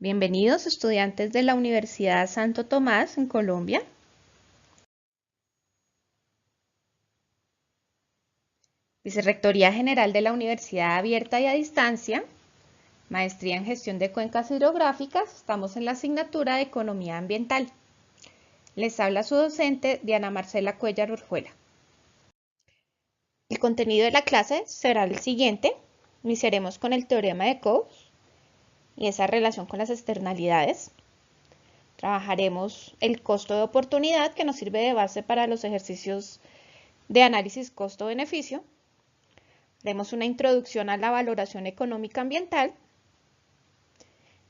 Bienvenidos estudiantes de la Universidad Santo Tomás en Colombia. Vicerrectoría General de la Universidad Abierta y a Distancia, Maestría en Gestión de Cuencas Hidrográficas. Estamos en la asignatura de Economía Ambiental. Les habla su docente Diana Marcela Cuellar Orjuela. El contenido de la clase será el siguiente. Iniciaremos con el teorema de Coase y esa relación con las externalidades. Trabajaremos el costo de oportunidad, que nos sirve de base para los ejercicios de análisis costo-beneficio. Haremos una introducción a la valoración económica ambiental.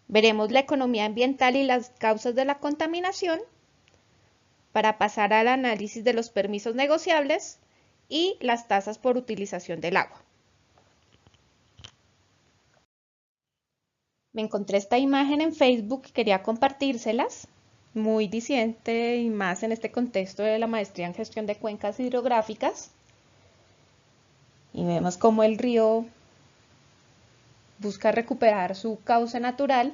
Veremos la economía ambiental y las causas de la contaminación, para pasar al análisis de los permisos negociables y las tasas por utilización del agua. Me encontré esta imagen en Facebook y quería compartírselas, muy disidente y más en este contexto de la maestría en gestión de cuencas hidrográficas. Y vemos cómo el río busca recuperar su cauce natural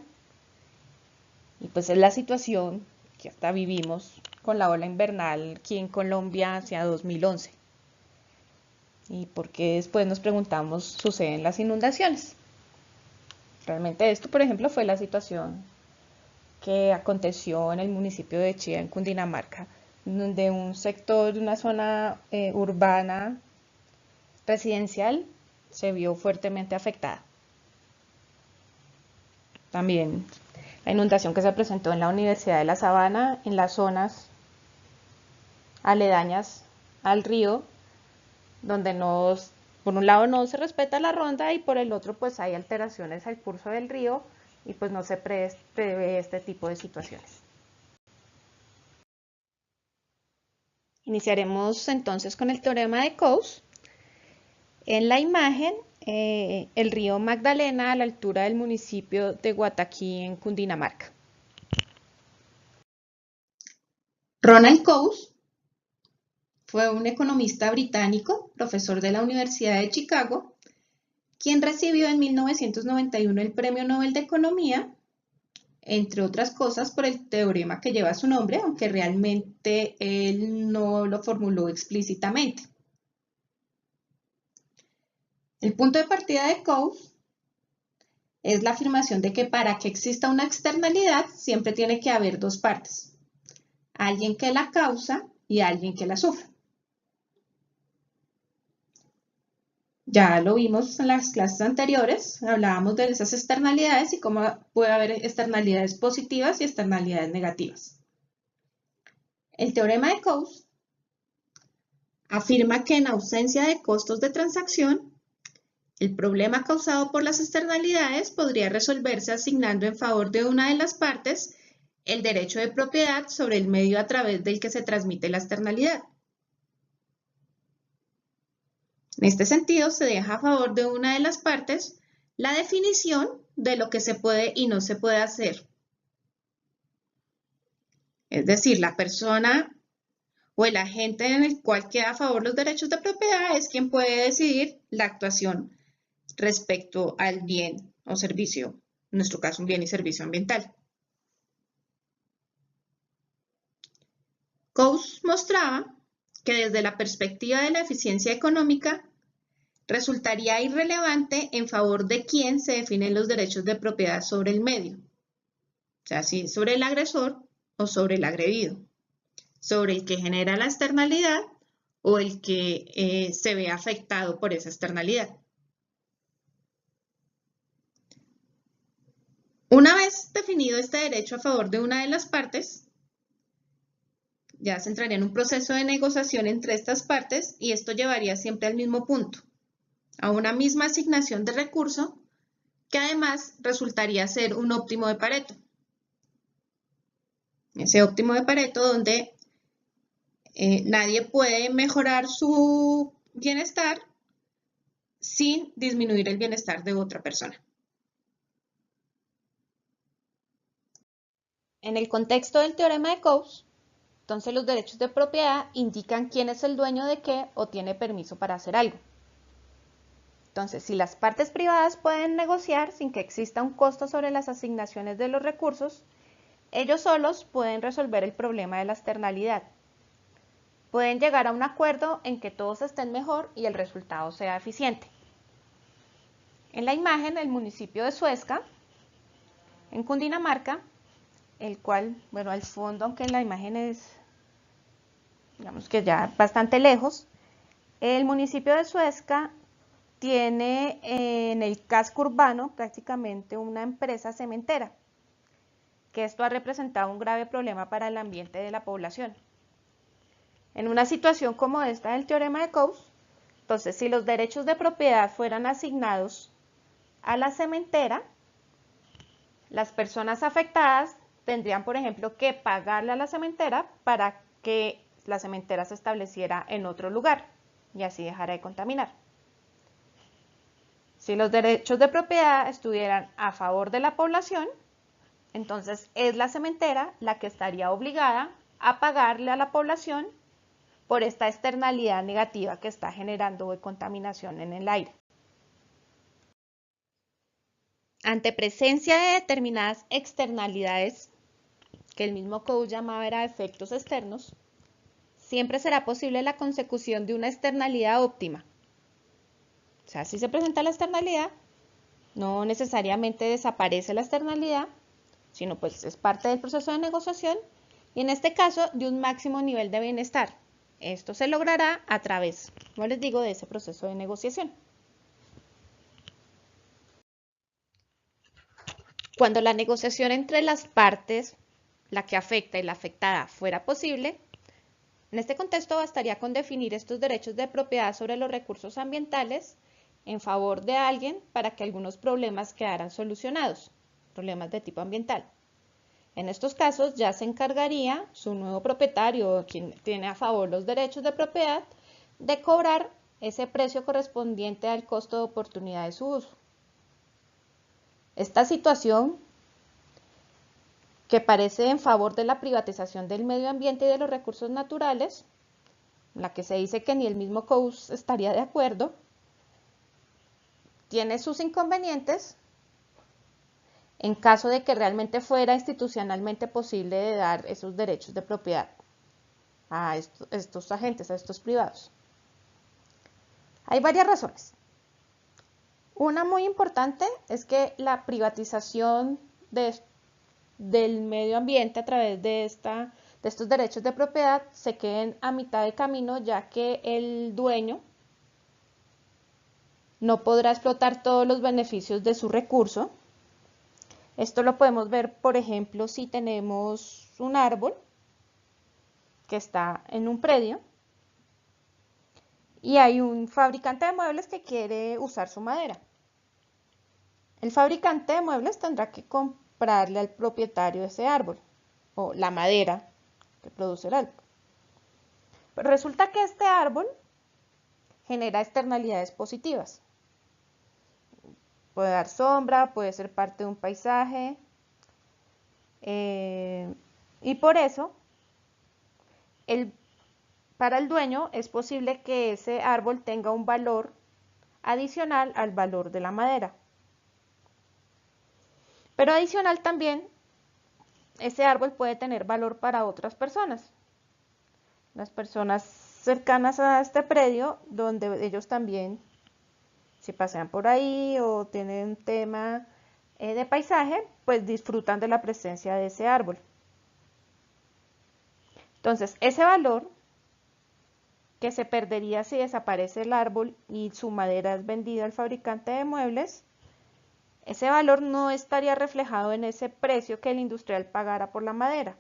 y pues es la situación que hasta vivimos con la ola invernal aquí en Colombia hacia 2011. Y porque después nos preguntamos, suceden las inundaciones. Realmente esto, por ejemplo, fue la situación que aconteció en el municipio de Chía, en Cundinamarca, donde un sector de una zona urbana residencial se vio fuertemente afectada. También la inundación que se presentó en la Universidad de La Sabana, en las zonas aledañas al río, donde por un lado no se respeta la ronda y por el otro pues hay alteraciones al curso del río y pues no se prevé este tipo de situaciones. Iniciaremos entonces con el teorema de Coase. En la imagen, el río Magdalena a la altura del municipio de Guataquí en Cundinamarca. Ronald Coase fue un economista británico, profesor de la Universidad de Chicago, quien recibió en 1991 el Premio Nobel de Economía, entre otras cosas por el teorema que lleva su nombre, aunque realmente él no lo formuló explícitamente. El punto de partida de Coase es la afirmación de que para que exista una externalidad siempre tiene que haber dos partes, alguien que la causa y alguien que la sufre. Ya lo vimos en las clases anteriores, hablábamos de esas externalidades y cómo puede haber externalidades positivas y externalidades negativas. El teorema de Coase afirma que en ausencia de costos de transacción, el problema causado por las externalidades podría resolverse asignando en favor de una de las partes el derecho de propiedad sobre el medio a través del que se transmite la externalidad. En este sentido, se deja a favor de una de las partes la definición de lo que se puede y no se puede hacer. Es decir, la persona o el agente en el cual queda a favor los derechos de propiedad es quien puede decidir la actuación respecto al bien o servicio, en nuestro caso un bien y servicio ambiental. Coase mostraba que desde la perspectiva de la eficiencia económica resultaría irrelevante en favor de quién se definen los derechos de propiedad sobre el medio, o sea, si es sobre el agresor o sobre el agredido, sobre el que genera la externalidad o el que se ve afectado por esa externalidad. Una vez definido este derecho a favor de una de las partes, ya se entraría en un proceso de negociación entre estas partes y esto llevaría siempre al mismo punto, a una misma asignación de recurso que además resultaría ser un óptimo de Pareto. Ese óptimo de Pareto donde nadie puede mejorar su bienestar sin disminuir el bienestar de otra persona. En el contexto del teorema de Coase, entonces los derechos de propiedad indican quién es el dueño de qué o tiene permiso para hacer algo. Entonces, si las partes privadas pueden negociar sin que exista un costo sobre las asignaciones de los recursos, ellos solos pueden resolver el problema de la externalidad. Pueden llegar a un acuerdo en que todos estén mejor y el resultado sea eficiente. En la imagen, el municipio de Suezca, en Cundinamarca, el cual, bueno, al fondo, aunque en la imagen es, digamos que ya bastante lejos, el municipio de Suezca tiene en el casco urbano prácticamente una empresa cementera, que esto ha representado un grave problema para el ambiente de la población. En una situación como esta del teorema de Coase, entonces si los derechos de propiedad fueran asignados a la cementera, las personas afectadas tendrían, por ejemplo, que pagarle a la cementera para que la cementera se estableciera en otro lugar y así dejara de contaminar. Si los derechos de propiedad estuvieran a favor de la población, entonces es la cementera la que estaría obligada a pagarle a la población por esta externalidad negativa que está generando de contaminación en el aire. Ante presencia de determinadas externalidades, que el mismo Coase llamaba era efectos externos, siempre será posible la consecución de una externalidad óptima. O sea, si se presenta la externalidad, no necesariamente desaparece la externalidad, sino pues es parte del proceso de negociación y en este caso de un máximo nivel de bienestar. Esto se logrará a través, como les digo, de ese proceso de negociación. Cuando la negociación entre las partes, la que afecta y la afectada, fuera posible, en este contexto bastaría con definir estos derechos de propiedad sobre los recursos ambientales en favor de alguien para que algunos problemas quedaran solucionados, problemas de tipo ambiental. En estos casos ya se encargaría su nuevo propietario o quien tiene a favor los derechos de propiedad de cobrar ese precio correspondiente al costo de oportunidad de su uso. Esta situación, que parece en favor de la privatización del medio ambiente y de los recursos naturales, en la que se dice que ni el mismo Coase estaría de acuerdo, tiene sus inconvenientes en caso de que realmente fuera institucionalmente posible de dar esos derechos de propiedad a estos agentes, a estos privados. Hay varias razones. Una muy importante es que la privatización del medio ambiente a través de estos derechos de propiedad se queden a mitad de camino, ya que el dueño no podrá explotar todos los beneficios de su recurso. Esto lo podemos ver, por ejemplo, si tenemos un árbol que está en un predio y hay un fabricante de muebles que quiere usar su madera. El fabricante de muebles tendrá que comprarle al propietario de ese árbol o la madera que produce el árbol. Pero resulta que este árbol genera externalidades positivas. Puede dar sombra, puede ser parte de un paisaje y por eso para el dueño es posible que ese árbol tenga un valor adicional al valor de la madera. Pero adicional también, ese árbol puede tener valor para otras personas. Las personas cercanas a este predio, donde ellos también, si pasean por ahí o tienen un tema de paisaje, pues disfrutan de la presencia de ese árbol. Entonces, ese valor que se perdería si desaparece el árbol y su madera es vendida al fabricante de muebles, ese valor no estaría reflejado en ese precio que el industrial pagara por la madera.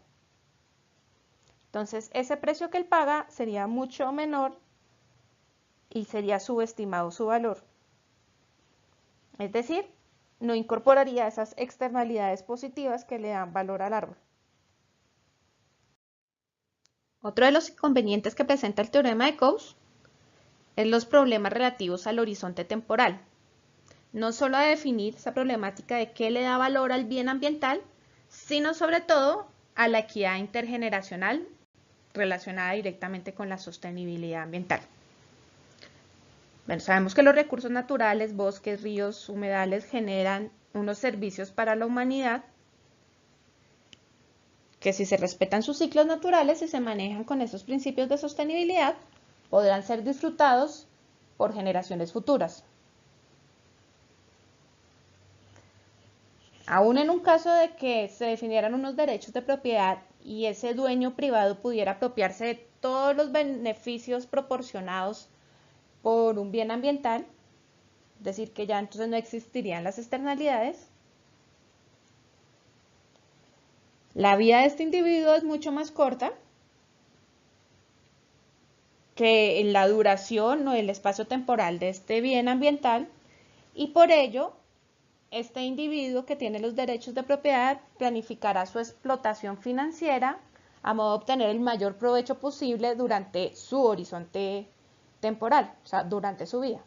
Entonces, ese precio que él paga sería mucho menor y sería subestimado su valor. Es decir, no incorporaría esas externalidades positivas que le dan valor al árbol. Otro de los inconvenientes que presenta el teorema de Coase es los problemas relativos al horizonte temporal. No solo a definir esa problemática de qué le da valor al bien ambiental, sino sobre todo a la equidad intergeneracional relacionada directamente con la sostenibilidad ambiental. Bueno, sabemos que los recursos naturales, bosques, ríos, humedales, generan unos servicios para la humanidad que si se respetan sus ciclos naturales y se manejan con esos principios de sostenibilidad, podrán ser disfrutados por generaciones futuras. Aún en un caso de que se definieran unos derechos de propiedad y ese dueño privado pudiera apropiarse de todos los beneficios proporcionados por un bien ambiental, es decir, que ya entonces no existirían las externalidades, la vida de este individuo es mucho más corta que la duración o el espacio temporal de este bien ambiental y por ello este individuo que tiene los derechos de propiedad planificará su explotación financiera a modo de obtener el mayor provecho posible durante su horizonte temporal, o sea, durante su vida.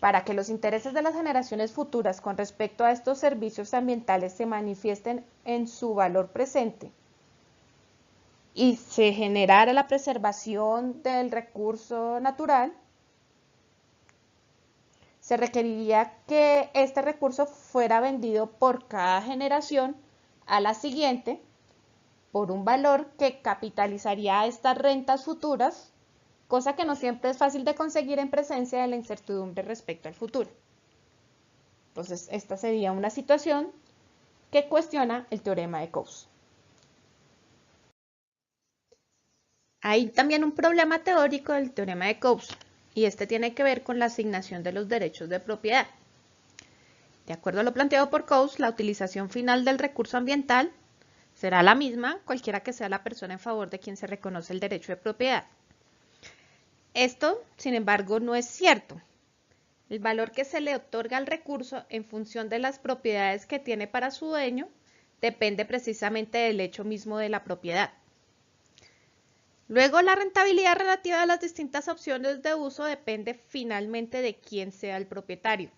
Para que los intereses de las generaciones futuras con respecto a estos servicios ambientales se manifiesten en su valor presente y se generara la preservación del recurso natural, se requeriría que este recurso fuera vendido por cada generación a la siguiente por un valor que capitalizaría estas rentas futuras, cosa que no siempre es fácil de conseguir en presencia de la incertidumbre respecto al futuro. Entonces, esta sería una situación que cuestiona el teorema de Coase. Hay también un problema teórico del teorema de Coase, y este tiene que ver con la asignación de los derechos de propiedad. De acuerdo a lo planteado por Coase, la utilización final del recurso ambiental será la misma, cualquiera que sea la persona en favor de quien se reconoce el derecho de propiedad. Esto, sin embargo, no es cierto. El valor que se le otorga al recurso en función de las propiedades que tiene para su dueño depende precisamente del hecho mismo de la propiedad. Luego, la rentabilidad relativa a las distintas opciones de uso depende finalmente de quién sea el propietario,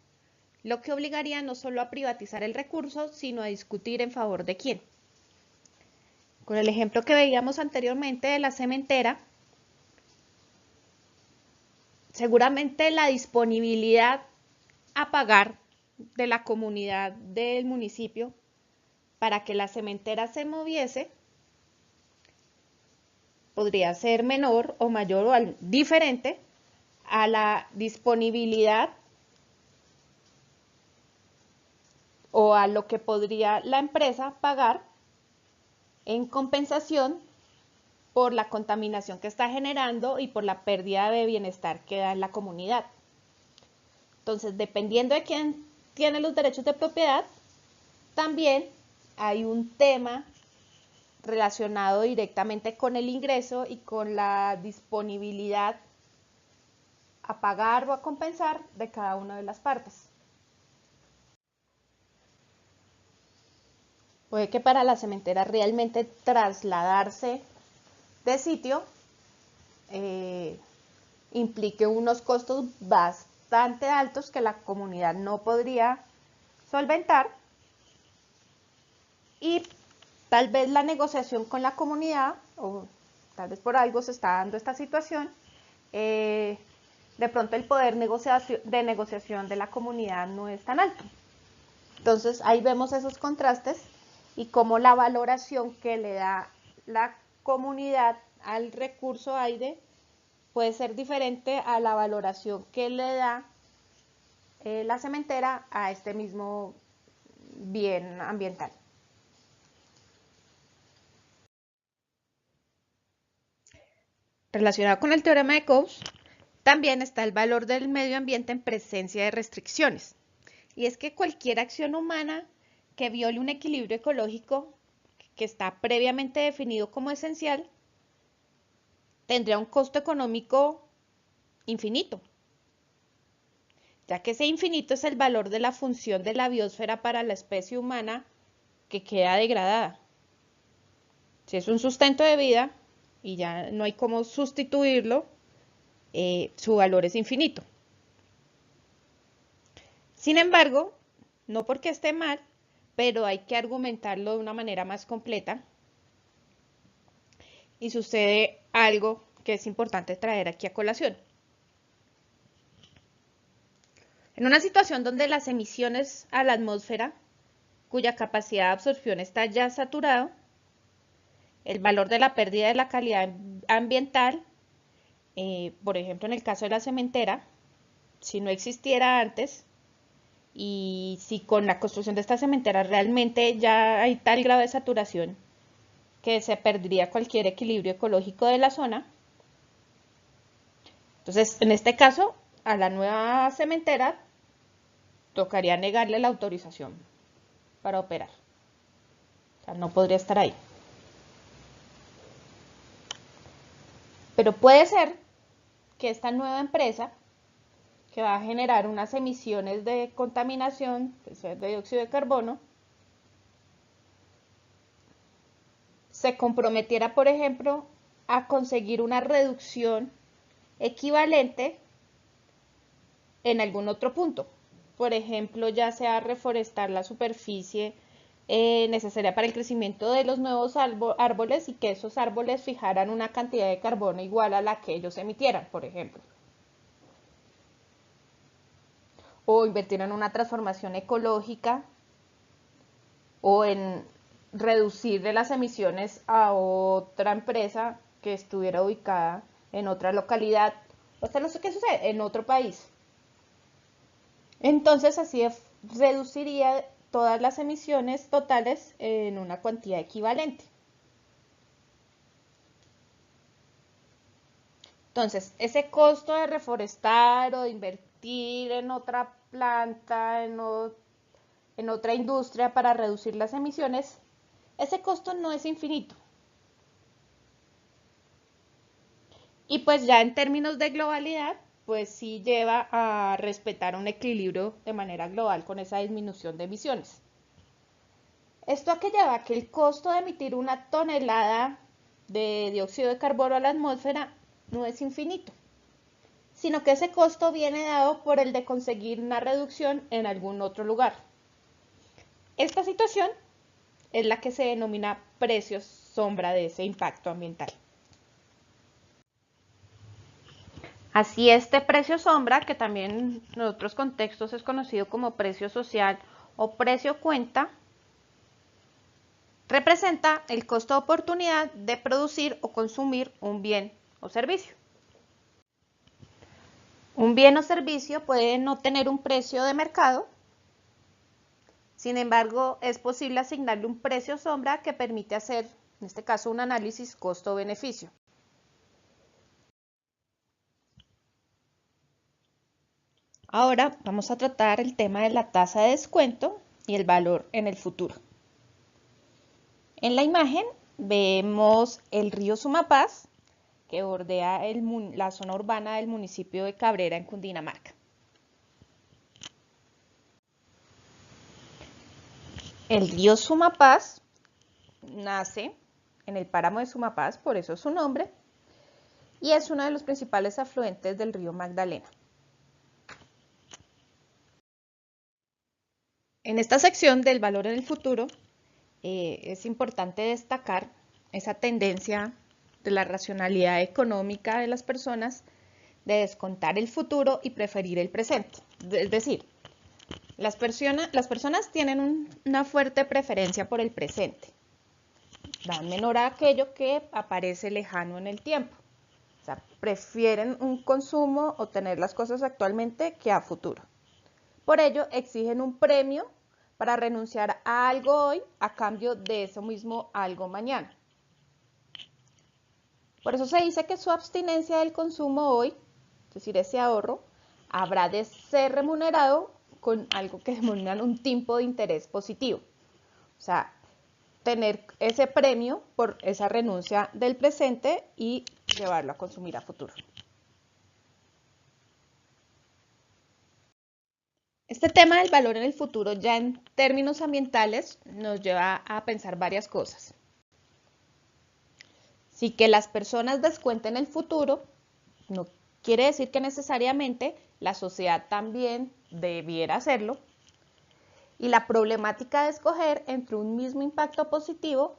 lo que obligaría no solo a privatizar el recurso, sino a discutir en favor de quién. Con el ejemplo que veíamos anteriormente de la cementera, seguramente la disponibilidad a pagar de la comunidad del municipio para que la cementera se moviese podría ser menor o mayor o diferente a la disponibilidad o a lo que podría la empresa pagar en compensación por la contaminación que está generando y por la pérdida de bienestar que da en la comunidad. Entonces, dependiendo de quién tiene los derechos de propiedad, también hay un tema relacionado directamente con el ingreso y con la disponibilidad a pagar o a compensar de cada una de las partes. Puede que para la cementera realmente trasladarse de sitio implique unos costos bastante altos que la comunidad no podría solventar y tal vez la negociación con la comunidad, o tal vez por algo se está dando esta situación, de pronto el poder de negociación de la comunidad no es tan alto. Entonces ahí vemos esos contrastes y cómo la valoración que le da la comunidad al recurso aire puede ser diferente a la valoración que le da la cementera a este mismo bien ambiental. Relacionado con el teorema de Coase, también está el valor del medio ambiente en presencia de restricciones. Y es que cualquier acción humana que viole un equilibrio ecológico que está previamente definido como esencial, tendría un costo económico infinito, ya que ese infinito es el valor de la función de la biosfera para la especie humana que queda degradada. Si es un sustento de vida y ya no hay cómo sustituirlo, su valor es infinito. Sin embargo, no porque esté mal, pero hay que argumentarlo de una manera más completa y sucede algo que es importante traer aquí a colación. En una situación donde las emisiones a la atmósfera, cuya capacidad de absorción está ya saturado, el valor de la pérdida de la calidad ambiental, por ejemplo en el caso de la cementera, si no existiera antes, y si con la construcción de esta cementera realmente ya hay tal grado de saturación que se perdería cualquier equilibrio ecológico de la zona. Entonces, en este caso, a la nueva cementera tocaría negarle la autorización para operar. O sea, no podría estar ahí. Pero puede ser que esta nueva empresa, que va a generar unas emisiones de contaminación, de dióxido de carbono, se comprometiera, por ejemplo, a conseguir una reducción equivalente en algún otro punto. Por ejemplo, ya sea reforestar la superficie necesaria para el crecimiento de los nuevos árboles y que esos árboles fijaran una cantidad de carbono igual a la que ellos emitieran, por ejemplo. O invertir en una transformación ecológica o en reducirle las emisiones a otra empresa que estuviera ubicada en otra localidad, o sea, no sé qué sucede, en otro país. Entonces así reduciría todas las emisiones totales en una cuantía equivalente. Entonces, ese costo de reforestar o de invertir en otra planta, en otra industria para reducir las emisiones, ese costo no es infinito. Y pues ya en términos de globalidad, pues sí lleva a respetar un equilibrio de manera global con esa disminución de emisiones. ¿Esto a qué lleva? A que el costo de emitir una tonelada de dióxido de carbono a la atmósfera no es infinito, sino que ese costo viene dado por el de conseguir una reducción en algún otro lugar. Esta situación es la que se denomina precios sombra de ese impacto ambiental. Así este precio sombra, que también en otros contextos es conocido como precio social o precio cuenta, representa el costo de oportunidad de producir o consumir un bien o servicio. Un bien o servicio puede no tener un precio de mercado, sin embargo, es posible asignarle un precio sombra que permite hacer, en este caso, un análisis costo-beneficio. Ahora vamos a tratar el tema de la tasa de descuento y el valor en el futuro. En la imagen vemos el río Sumapaz, que bordea la zona urbana del municipio de Cabrera, en Cundinamarca. El río Sumapaz nace en el páramo de Sumapaz, por eso su nombre, y es uno de los principales afluentes del río Magdalena. En esta sección del valor en el futuro, es importante destacar esa tendencia de la racionalidad económica de las personas de descontar el futuro y preferir el presente. Es decir, las personas tienen una fuerte preferencia por el presente. Dan menor a aquello que aparece lejano en el tiempo. O sea, prefieren un consumo o tener las cosas actualmente que a futuro. Por ello, exigen un premio para renunciar a algo hoy a cambio de eso mismo algo mañana. Por eso se dice que su abstinencia del consumo hoy, es decir, ese ahorro, habrá de ser remunerado con algo que denominan un tipo de interés positivo. O sea, tener ese premio por esa renuncia del presente y llevarlo a consumir a futuro. Este tema del valor en el futuro, ya en términos ambientales, nos lleva a pensar varias cosas. Si que las personas descuenten el futuro, no quiere decir que necesariamente la sociedad también debiera hacerlo. Y la problemática de escoger entre un mismo impacto positivo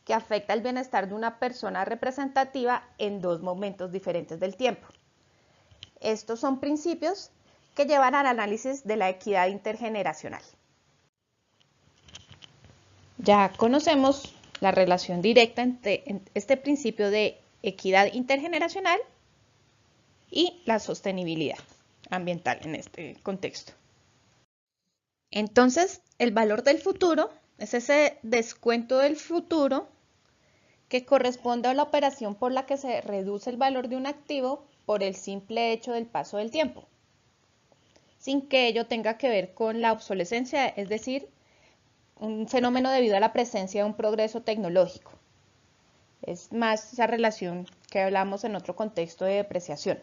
que afecta el bienestar de una persona representativa en dos momentos diferentes del tiempo. Estos son principios que llevan al análisis de la equidad intergeneracional. Ya conocemos la relación directa entre este principio de equidad intergeneracional y la sostenibilidad ambiental en este contexto. Entonces, el valor del futuro es ese descuento del futuro que corresponde a la operación por la que se reduce el valor de un activo por el simple hecho del paso del tiempo, sin que ello tenga que ver con la obsolescencia, es decir, un fenómeno debido a la presencia de un progreso tecnológico. Es más esa relación que hablamos en otro contexto de depreciación.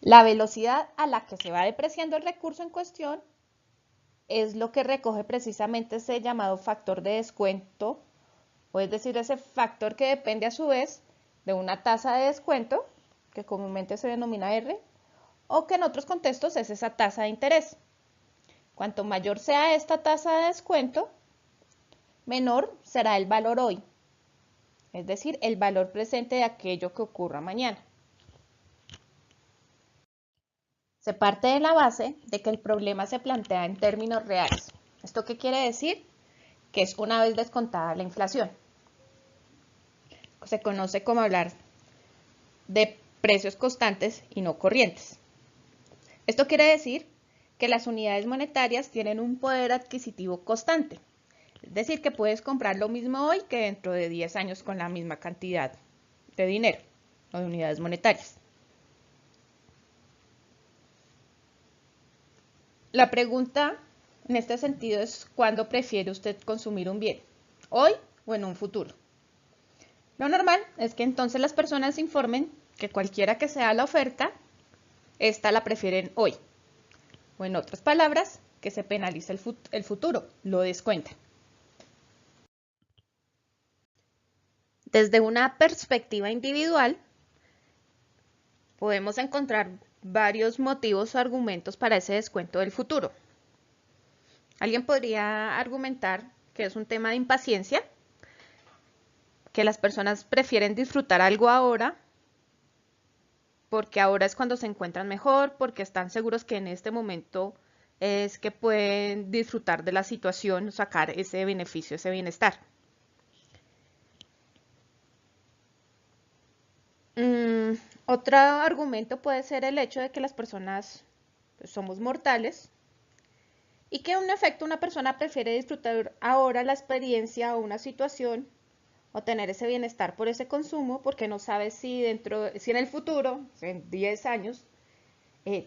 La velocidad a la que se va depreciando el recurso en cuestión es lo que recoge precisamente ese llamado factor de descuento, o es decir, ese factor que depende a su vez de una tasa de descuento, que comúnmente se denomina R, o que en otros contextos es esa tasa de interés. Cuanto mayor sea esta tasa de descuento, menor será el valor hoy, es decir, el valor presente de aquello que ocurra mañana. Se parte de la base de que el problema se plantea en términos reales. ¿Esto qué quiere decir? Que es una vez descontada la inflación. Se conoce como hablar de precios constantes y no corrientes. Esto quiere decir que las unidades monetarias tienen un poder adquisitivo constante. Es decir, que puedes comprar lo mismo hoy que dentro de 10 años con la misma cantidad de dinero o de unidades monetarias. La pregunta en este sentido es ¿cuándo prefiere usted consumir un bien? ¿Hoy o en un futuro? Lo normal es que entonces las personas informen que cualquiera que sea la oferta, esta la prefieren hoy. O en otras palabras, que se penaliza el futuro, lo descuentan. Desde una perspectiva individual, podemos encontrar varios motivos o argumentos para ese descuento del futuro. Alguien podría argumentar que es un tema de impaciencia, que las personas prefieren disfrutar algo ahora, porque ahora es cuando se encuentran mejor, porque están seguros que en este momento es que pueden disfrutar de la situación, sacar ese beneficio, ese bienestar. Otro argumento puede ser el hecho de que las personas pues, somos mortales y que en efecto una persona prefiere disfrutar ahora la experiencia o una situación o tener ese bienestar por ese consumo porque no sabe si en el futuro, en 10 años,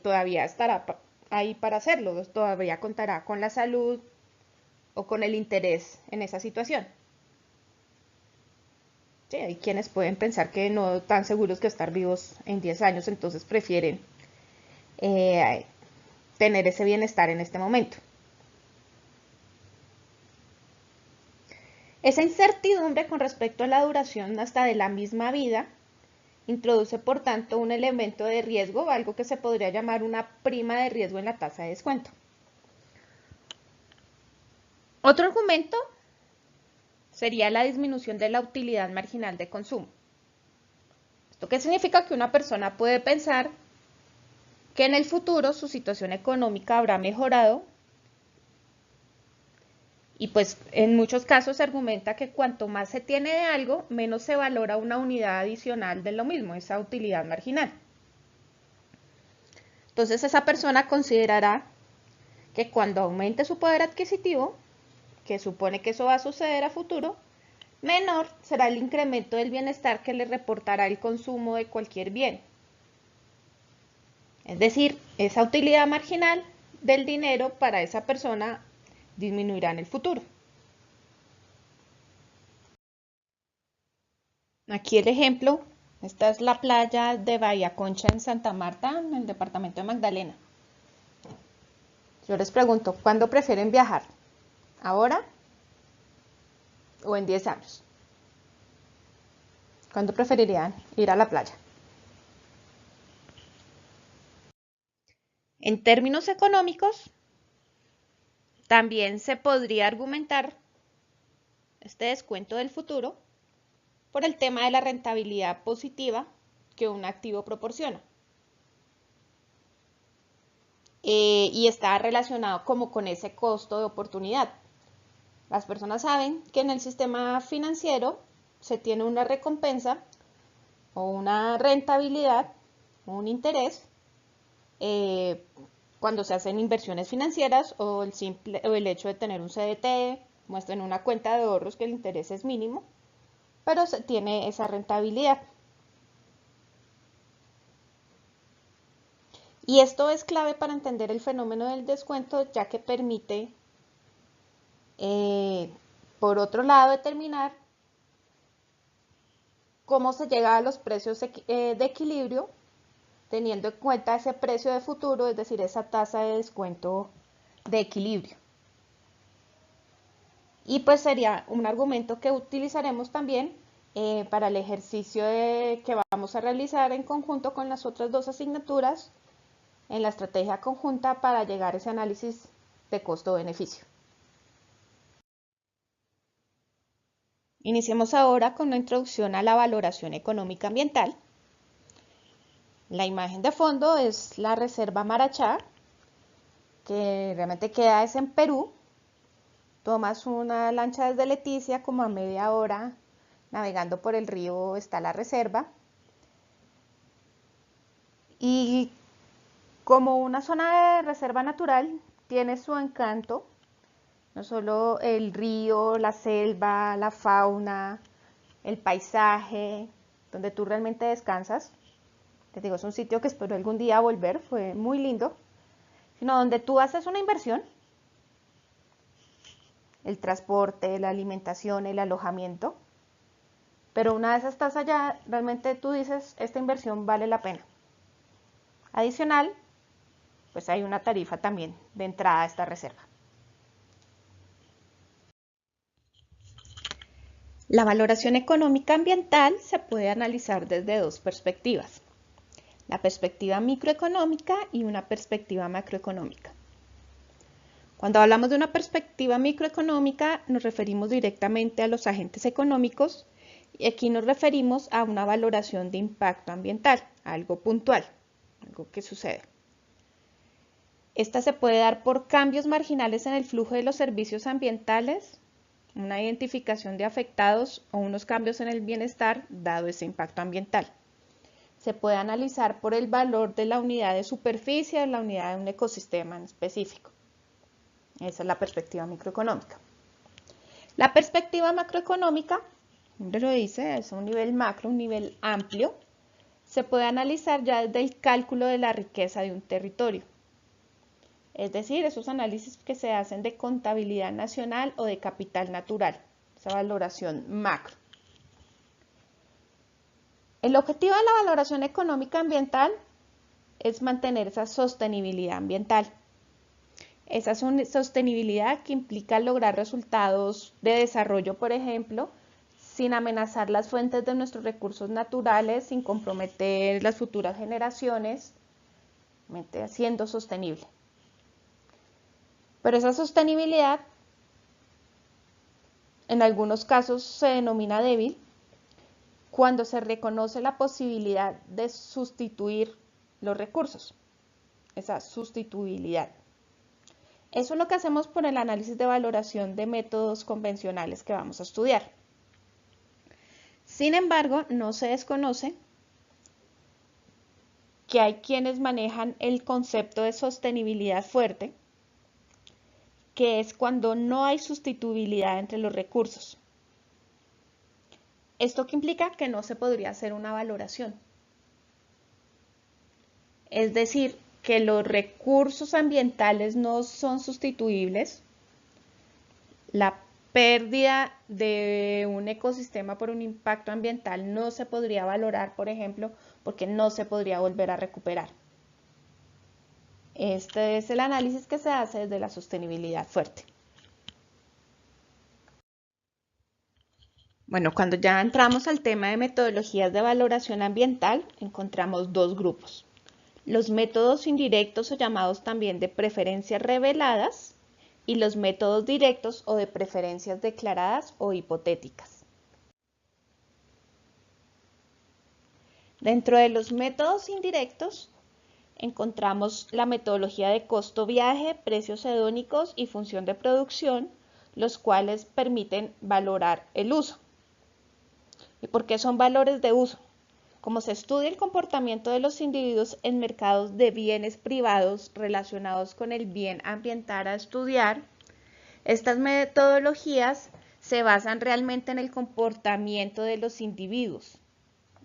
todavía estará ahí para hacerlo, todavía contará con la salud o con el interés en esa situación. Sí, hay quienes pueden pensar que no tan seguros que estar vivos en 10 años, entonces prefieren tener ese bienestar en este momento. Esa incertidumbre con respecto a la duración hasta de la misma vida introduce, por tanto, un elemento de riesgo, algo que se podría llamar una prima de riesgo en la tasa de descuento. Otro argumento sería la disminución de la utilidad marginal de consumo. ¿Esto qué significa? Que una persona puede pensar que en el futuro su situación económica habrá mejorado y pues en muchos casos se argumenta que cuanto más se tiene de algo, menos se valora una unidad adicional de lo mismo, esa utilidad marginal. Entonces esa persona considerará que cuando aumente su poder adquisitivo, que supone que eso va a suceder a futuro, menor será el incremento del bienestar que le reportará el consumo de cualquier bien. Es decir, esa utilidad marginal del dinero para esa persona disminuirá en el futuro. Aquí el ejemplo, esta es la playa de Bahía Concha en Santa Marta, en el departamento de Magdalena. Yo les pregunto, ¿cuándo prefieren viajar? ¿Ahora o en 10 años? ¿Cuándo preferirían ir a la playa? En términos económicos, también se podría argumentar este descuento del futuro, por el tema de la rentabilidad positiva que un activo proporciona. Y está relacionado como con ese costo de oportunidad. Las personas saben que en el sistema financiero se tiene una recompensa o una rentabilidad o un interés cuando se hacen inversiones financieras o el hecho de tener un CDT, muestran una cuenta de ahorros que el interés es mínimo, pero se tiene esa rentabilidad. Y esto es clave para entender el fenómeno del descuento, ya que permite, por otro lado, determinar cómo se llega a los precios de equilibrio, teniendo en cuenta ese precio de futuro, es decir, esa tasa de descuento de equilibrio. Y pues sería un argumento que utilizaremos también para el ejercicio que vamos a realizar en conjunto con las otras dos asignaturas en la estrategia conjunta para llegar a ese análisis de costo-beneficio. Iniciemos ahora con una introducción a la valoración económica ambiental. La imagen de fondo es la reserva Marachá, que realmente queda en Perú. Tomas una lancha desde Leticia, como a media hora, navegando por el río está la reserva. Y como una zona de reserva natural, tiene su encanto, no solo el río, la selva, la fauna, el paisaje, donde tú realmente descansas. Te digo, es un sitio que espero algún día volver, fue muy lindo, sino donde tú haces una inversión, el transporte, la alimentación, el alojamiento, pero una vez estás allá, realmente tú dices, esta inversión vale la pena. Adicional, pues hay una tarifa también de entrada a esta reserva. La valoración económica ambiental se puede analizar desde dos perspectivas, la perspectiva microeconómica y una perspectiva macroeconómica. Cuando hablamos de una perspectiva microeconómica, nos referimos directamente a los agentes económicos y aquí nos referimos a una valoración de impacto ambiental, algo puntual, algo que sucede. Esta se puede dar por cambios marginales en el flujo de los servicios ambientales, una identificación de afectados o unos cambios en el bienestar dado ese impacto ambiental. Se puede analizar por el valor de la unidad de superficie, de la unidad de un ecosistema en específico. Esa es la perspectiva microeconómica. La perspectiva macroeconómica, hombre lo dice, es un nivel macro, un nivel amplio. Se puede analizar ya desde el cálculo de la riqueza de un territorio. Es decir, esos análisis que se hacen de contabilidad nacional o de capital natural, esa valoración macro. El objetivo de la valoración económica ambiental es mantener esa sostenibilidad ambiental. Esa sostenibilidad que implica lograr resultados de desarrollo, por ejemplo, sin amenazar las fuentes de nuestros recursos naturales, sin comprometer las futuras generaciones, siendo sostenible. Pero esa sostenibilidad en algunos casos se denomina débil cuando se reconoce la posibilidad de sustituir los recursos, esa sustituibilidad. Eso es lo que hacemos por el análisis de valoración de métodos convencionales que vamos a estudiar. Sin embargo, no se desconoce que hay quienes manejan el concepto de sostenibilidad fuerte, que es cuando no hay sustituibilidad entre los recursos. ¿Esto qué implica? Que no se podría hacer una valoración. Es decir, que los recursos ambientales no son sustituibles. La pérdida de un ecosistema por un impacto ambiental no se podría valorar, por ejemplo, porque no se podría volver a recuperar. Este es el análisis que se hace desde la sostenibilidad fuerte. Bueno, cuando ya entramos al tema de metodologías de valoración ambiental, encontramos dos grupos. Los métodos indirectos o llamados también de preferencias reveladas y los métodos directos o de preferencias declaradas o hipotéticas. Dentro de los métodos indirectos encontramos la metodología de costo-viaje, precios hedónicos y función de producción, los cuales permiten valorar el uso. ¿Y por qué son valores de uso? Como se estudia el comportamiento de los individuos en mercados de bienes privados relacionados con el bien ambiental a estudiar, estas metodologías se basan realmente en el comportamiento de los individuos,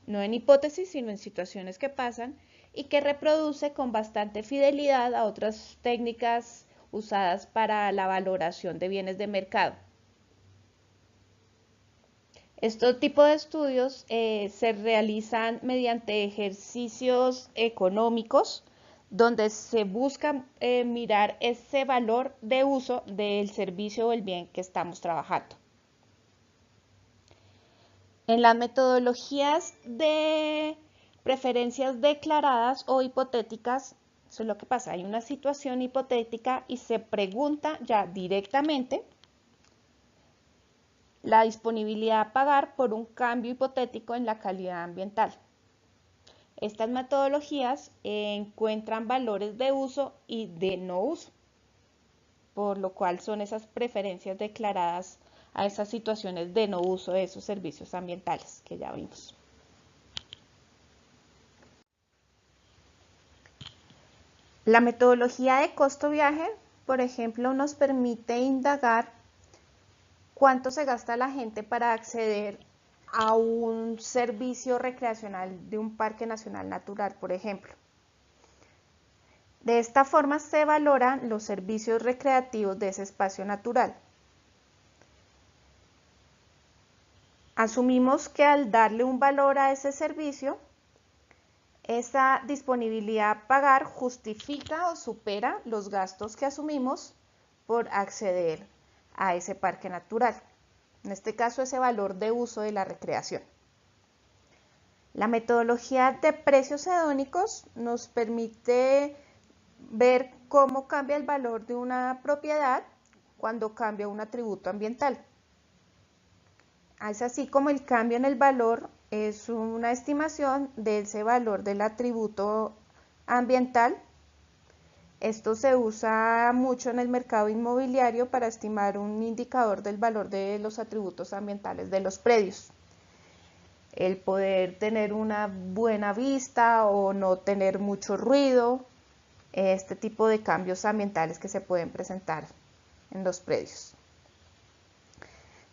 no en hipótesis, sino en situaciones que pasan y que reproduce con bastante fidelidad a otras técnicas usadas para la valoración de bienes de mercado. Este tipo de estudios se realizan mediante ejercicios económicos donde se busca mirar ese valor de uso del servicio o el bien que estamos trabajando. En las metodologías de preferencias declaradas o hipotéticas, eso es lo que pasa, hay una situación hipotética y se pregunta ya directamente la disponibilidad a pagar por un cambio hipotético en la calidad ambiental. Estas metodologías encuentran valores de uso y de no uso, por lo cual son esas preferencias declaradas a esas situaciones de no uso de esos servicios ambientales que ya vimos. La metodología de costo-viaje, por ejemplo, nos permite indagar cuánto se gasta la gente para acceder a un servicio recreacional de un parque nacional natural, por ejemplo. De esta forma se valoran los servicios recreativos de ese espacio natural. Asumimos que al darle un valor a ese servicio, esa disponibilidad a pagar justifica o supera los gastos que asumimos por acceder a ese parque natural. En este caso, ese valor de uso de la recreación. La metodología de precios hedónicos nos permite ver cómo cambia el valor de una propiedad cuando cambia un atributo ambiental. Es así como el cambio en el valor es una estimación de ese valor del atributo ambiental. Esto se usa mucho en el mercado inmobiliario para estimar un indicador del valor de los atributos ambientales de los predios. El poder tener una buena vista o no tener mucho ruido, este tipo de cambios ambientales que se pueden presentar en los predios.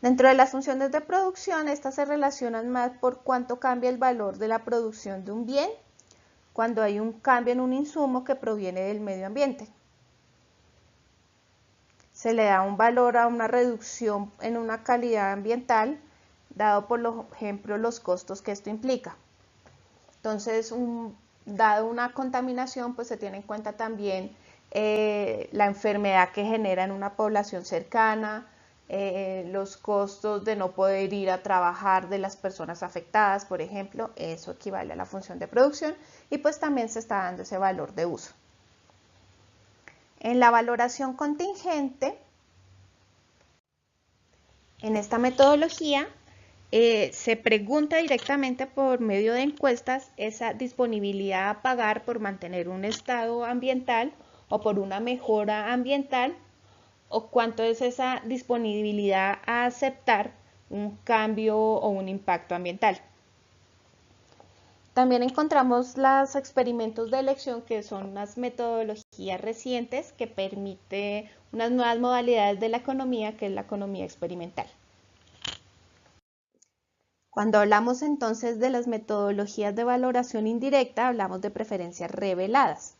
Dentro de las funciones de producción, estas se relacionan más por cuánto cambia el valor de la producción de un bien cuando hay un cambio en un insumo que proviene del medio ambiente. Se le da un valor a una reducción en una calidad ambiental, dado por ejemplo los costos que esto implica. Entonces, dado una contaminación, pues se tiene en cuenta también la enfermedad que genera en una población cercana, los costos de no poder ir a trabajar de las personas afectadas, por ejemplo, eso equivale a la función de producción y pues también se está dando ese valor de uso. En la valoración contingente, en esta metodología, se pregunta directamente por medio de encuestas esa disponibilidad a pagar por mantener un estado ambiental o por una mejora ambiental, o cuánto es esa disponibilidad a aceptar un cambio o un impacto ambiental. También encontramos los experimentos de elección, que son unas metodologías recientes que permiten unas nuevas modalidades de la economía, que es la economía experimental. Cuando hablamos entonces de las metodologías de valoración indirecta, hablamos de preferencias reveladas.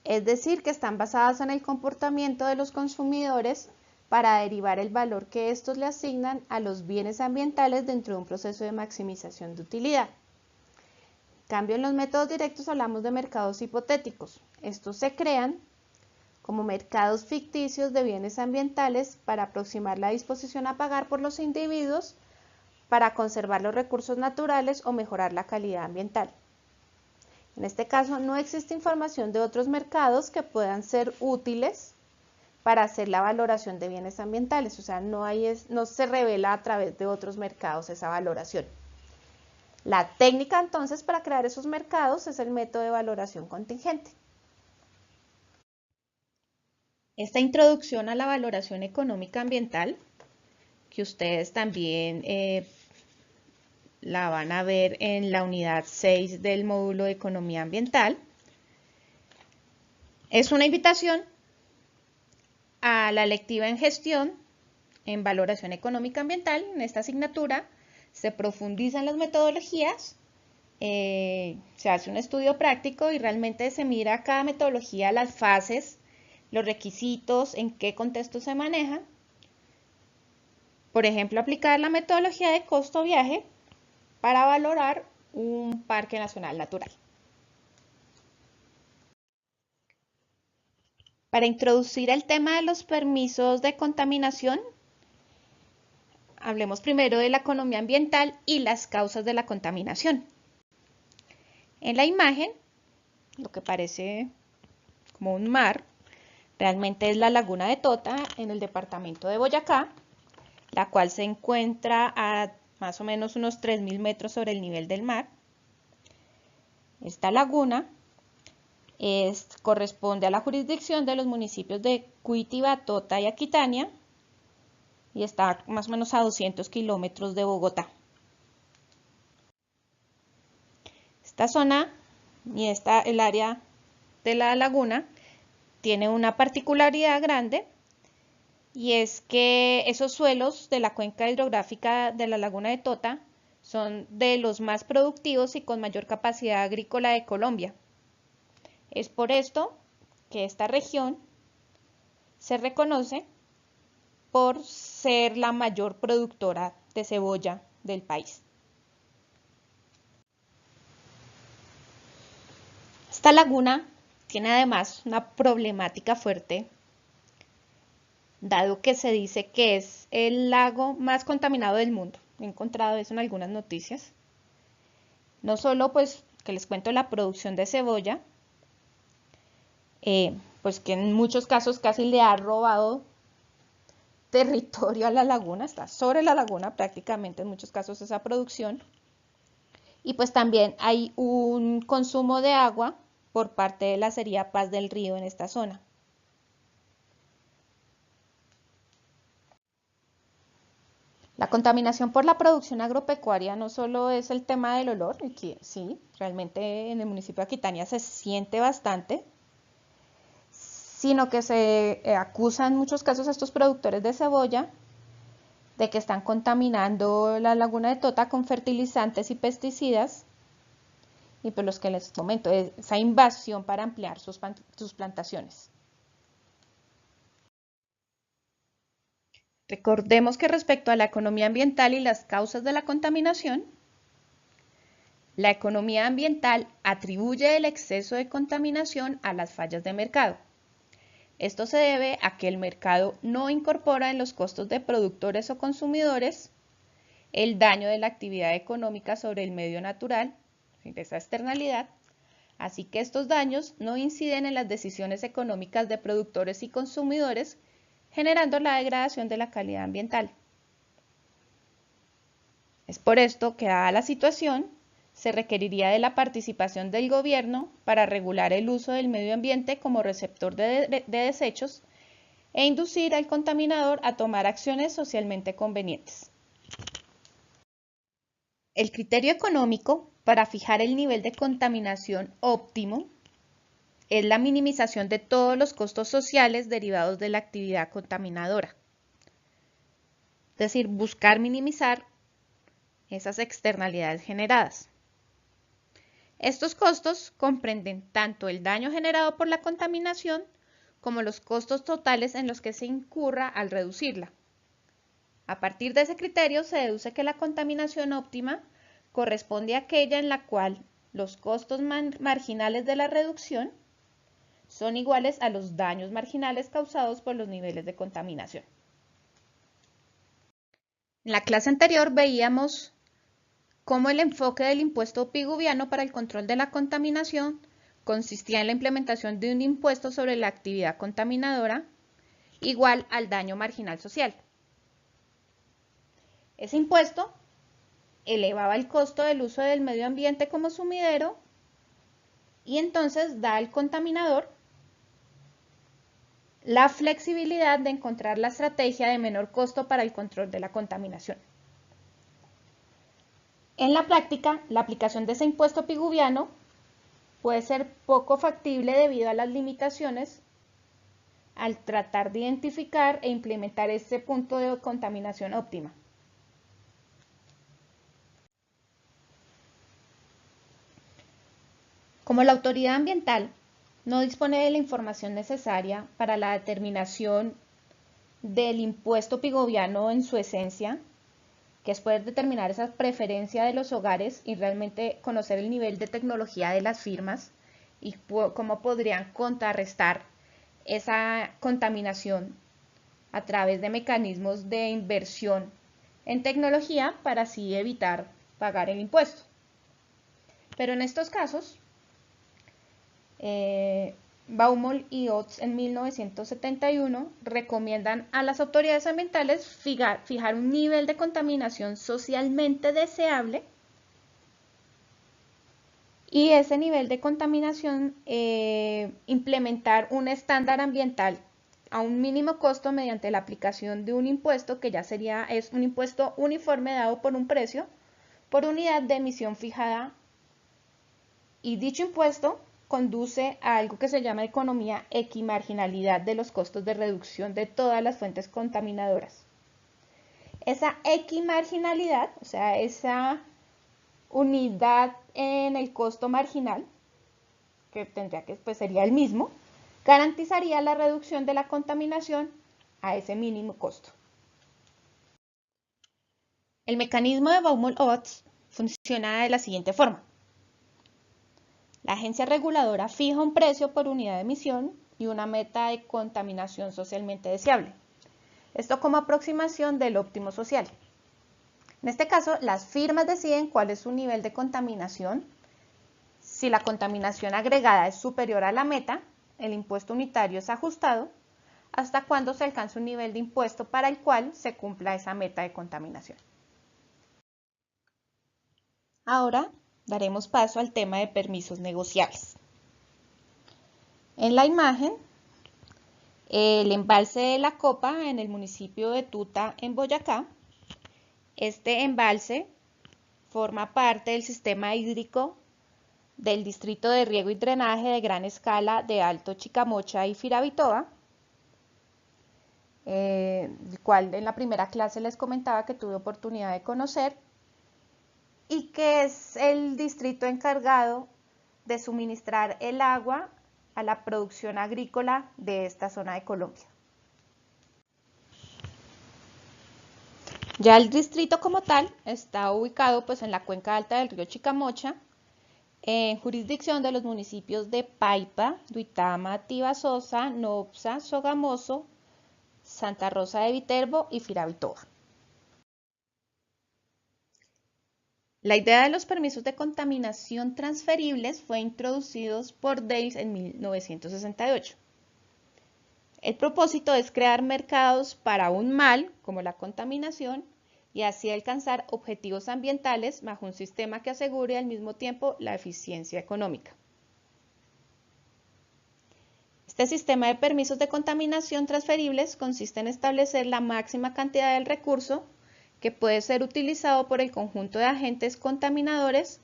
Es decir, que están basadas en el comportamiento de los consumidores para derivar el valor que estos le asignan a los bienes ambientales dentro de un proceso de maximización de utilidad. En cambio, en los métodos directos hablamos de mercados hipotéticos. Estos se crean como mercados ficticios de bienes ambientales para aproximar la disposición a pagar por los individuos para conservar los recursos naturales o mejorar la calidad ambiental. En este caso, no existe información de otros mercados que puedan ser útiles para hacer la valoración de bienes ambientales, o sea, no se revela a través de otros mercados esa valoración. La técnica entonces para crear esos mercados es el método de valoración contingente. Esta introducción a la valoración económica ambiental, que ustedes también la van a ver en la unidad 6 del módulo de economía ambiental, es una invitación a la electiva en gestión en valoración económica ambiental. En esta asignatura se profundizan las metodologías, se hace un estudio práctico y realmente se mira cada metodología, las fases, los requisitos, en qué contexto se maneja. Por ejemplo, aplicar la metodología de costo-viaje para valorar un parque nacional natural. Para introducir el tema de los permisos de contaminación, hablemos primero de la economía ambiental y las causas de la contaminación. En la imagen, lo que parece como un mar, realmente es la laguna de Tota en el departamento de Boyacá, la cual se encuentra a más o menos unos 3.000 metros sobre el nivel del mar. Esta laguna corresponde a la jurisdicción de los municipios de Cuitiba, Tota y Aquitania y está más o menos a 200 kilómetros de Bogotá. Esta zona y el área de la laguna tiene una particularidad grande y es que esos suelos de la cuenca hidrográfica de la laguna de Tota son de los más productivos y con mayor capacidad agrícola de Colombia. Es por esto que esta región se reconoce por ser la mayor productora de cebolla del país. Esta laguna tiene además una problemática fuerte, dado que se dice que es el lago más contaminado del mundo. He encontrado eso en algunas noticias. No solo pues que les cuento la producción de cebolla, pues que en muchos casos casi le ha robado territorio a la laguna, está sobre la laguna prácticamente en muchos casos esa producción. Y pues también hay un consumo de agua por parte de la acería Paz del Río en esta zona. La contaminación por la producción agropecuaria no solo es el tema del olor, y que sí, realmente en el municipio de Aquitania se siente bastante, sino que se acusa en muchos casos a estos productores de cebolla de que están contaminando la laguna de Tota con fertilizantes y pesticidas, y por los que les comento, esa invasión para ampliar sus plantaciones. Recordemos que respecto a la economía ambiental y las causas de la contaminación, la economía ambiental atribuye el exceso de contaminación a las fallas de mercado. Esto se debe a que el mercado no incorpora en los costos de productores o consumidores el daño de la actividad económica sobre el medio natural, de esa externalidad, así que estos daños no inciden en las decisiones económicas de productores y consumidores, generando la degradación de la calidad ambiental. Es por esto que, dada la situación, se requeriría de la participación del gobierno para regular el uso del medio ambiente como receptor de desechos e inducir al contaminador a tomar acciones socialmente convenientes. El criterio económico para fijar el nivel de contaminación óptimo es la minimización de todos los costos sociales derivados de la actividad contaminadora. Es decir, buscar minimizar esas externalidades generadas. Estos costos comprenden tanto el daño generado por la contaminación como los costos totales en los que se incurra al reducirla. A partir de ese criterio se deduce que la contaminación óptima corresponde a aquella en la cual los costos marginales de la reducción son iguales a los daños marginales causados por los niveles de contaminación. En la clase anterior veíamos cómo el enfoque del impuesto piguviano para el control de la contaminación consistía en la implementación de un impuesto sobre la actividad contaminadora igual al daño marginal social. Ese impuesto elevaba el costo del uso del medio ambiente como sumidero y entonces da al contaminador la flexibilidad de encontrar la estrategia de menor costo para el control de la contaminación. En la práctica, la aplicación de ese impuesto piguviano puede ser poco factible debido a las limitaciones al tratar de identificar e implementar este punto de contaminación óptima. Como la autoridad ambiental no dispone de la información necesaria para la determinación del impuesto pigoviano en su esencia, que es poder determinar esa preferencia de los hogares y realmente conocer el nivel de tecnología de las firmas y cómo podrían contrarrestar esa contaminación a través de mecanismos de inversión en tecnología para así evitar pagar el impuesto. Pero en estos casos, Baumol y Oates en 1971 recomiendan a las autoridades ambientales fijar un nivel de contaminación socialmente deseable y ese nivel de contaminación implementar un estándar ambiental a un mínimo costo mediante la aplicación de un impuesto que ya es un impuesto uniforme dado por un precio por unidad de emisión fijada, y dicho impuesto conduce a algo que se llama economía equimarginalidad de los costos de reducción de todas las fuentes contaminadoras. Esa equimarginalidad, o sea, esa unidad en el costo marginal, que tendría que pues sería el mismo, garantizaría la reducción de la contaminación a ese mínimo costo. El mecanismo de Baumol-Oates funciona de la siguiente forma. La agencia reguladora fija un precio por unidad de emisión y una meta de contaminación socialmente deseable. Esto como aproximación del óptimo social. En este caso, las firmas deciden cuál es su nivel de contaminación. Si la contaminación agregada es superior a la meta, el impuesto unitario es ajustado hasta cuando se alcanza un nivel de impuesto para el cual se cumpla esa meta de contaminación. Ahora daremos paso al tema de permisos negociables. En la imagen, el embalse de La Copa en el municipio de Tuta, en Boyacá. Este embalse forma parte del sistema hídrico del distrito de riego y drenaje de gran escala de Alto Chicamocha y Firavitoa, el cual en la primera clase les comentaba que tuve oportunidad de conocer, y que es el distrito encargado de suministrar el agua a la producción agrícola de esta zona de Colombia. Ya el distrito como tal está ubicado pues en la cuenca alta del río Chicamocha, en jurisdicción de los municipios de Paipa, Duitama, Tibasosa, Nopsa, Sogamoso, Santa Rosa de Viterbo y Firavitoa. La idea de los permisos de contaminación transferibles fue introducidos por Dales en 1968. El propósito es crear mercados para un mal, como la contaminación, y así alcanzar objetivos ambientales bajo un sistema que asegure al mismo tiempo la eficiencia económica. Este sistema de permisos de contaminación transferibles consiste en establecer la máxima cantidad del recurso que puede ser utilizado por el conjunto de agentes contaminadores